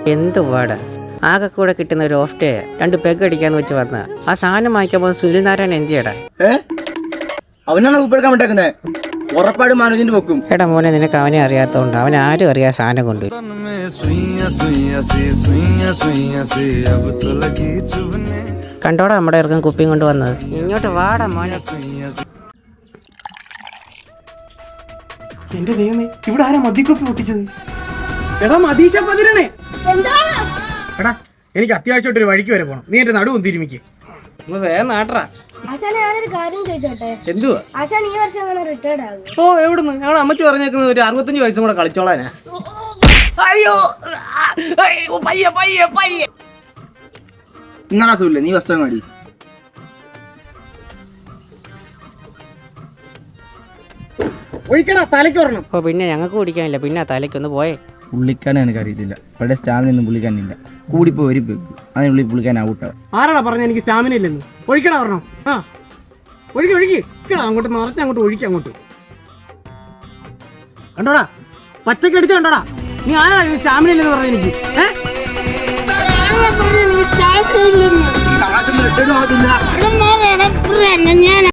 എന്തുവാടാ ആകെ കൂടെ കിട്ടുന്ന ഒരു ഓഫ് ഡേ 2 പെഗ് അടിക്കാന്ന് വെച്ച് വന്ന ആ സാധനം വാങ്ങിക്കാൻ പോകുന്ന സുനിൽ നാരായണൻ എന്ത് ചെയ്യടാ? അവനാണ് ഉപ്പെടുക്കാൻ വിട്ടേക്കുന്നത്. ഉറപ്പാട് മനോജിന്റെ വെക്കും. എടാ മോനെ, നിനക്ക് അവനെ അറിയാത്തോണ്ട് അവൻ ആരും അറിയാ സാധനം കൊണ്ട്. കണ്ടോടാ നമ്മുടെ ഇറക്കം കുപ്പിയും കൊണ്ട് വന്നത്. ഇങ്ങോട്ട് വാടാ മോനെ. എന്റെ ദൈവമേ, ഇവിടെ ആരാ മദ്യക്കുപ്പി പൊട്ടിച്ചത്? എടാ മതീഷ പതിരണേ. എടാ എനിക്ക് അത്യാവശ്യമായിട്ടൊരു വഴിക്ക് വരെ പോണം. നീ എന്റെ നടുവും തിരുമിക്ക്. വേഗം നാട്ടറാ. ആശാനെ ഞാനൊരു കാര്യം ചോദിച്ചോട്ടെ? എന്തുവാ? ആശാൻ ഈ വർഷം അങ്ങനെ റിട്ടയർഡ് ആകും? ഓ എവിടുന്ന്? ഞങ്ങളുടെ അമ്മച്ചി പറഞ്ഞേക്കുന്നത് ഒരു 65 വയസ്സും കൂടെ കളിച്ചോളാനാ. അയ്യോ പയ്യെ പയ്യെ പയ്യെ. ഇങ്ങനെ അസുഖമില്ല, നീ വസ്ത്രം കാടി. ഒഴിക്കടാ, തലയ്ക്ക് ഒരെണ്ണം. ഓ പിന്നെ ഞങ്ങൾക്ക് കുടിക്കാനില്ല, പിന്നെ തലയ്ക്കൊന്ന് പോയേ. പുള്ളിക്കാനെ എനിക്ക് അറിയത്തില്ല. ഇവിടെ സ്റ്റാമിന ഒന്നും പുള്ളിക്കാനില്ല. കൂടിപ്പോ ഒരു പെഗ് അതിനുള്ളിൽ പുള്ളിക്കാൻ ഔട്ടാവും. ആരാടാ പറഞ്ഞ എനിക്ക് സ്റ്റാമിന ഇല്ലെന്ന്? ഒഴിക്കടാ ഒരെണ്ണം. ആ ഒഴിക്കടാ, അങ്ങോട്ട് നിറച്ച് അങ്ങോട്ട് ഒഴിക്കുക അങ്ങോട്ട്. കണ്ടോടാ പച്ചക്ക് അടിച്ച് കണ്ടോടാ. നീ ആരാ സ്റ്റാമിന ഇല്ലെന്ന് പറഞ്ഞ എനിക്ക്? ഞാൻ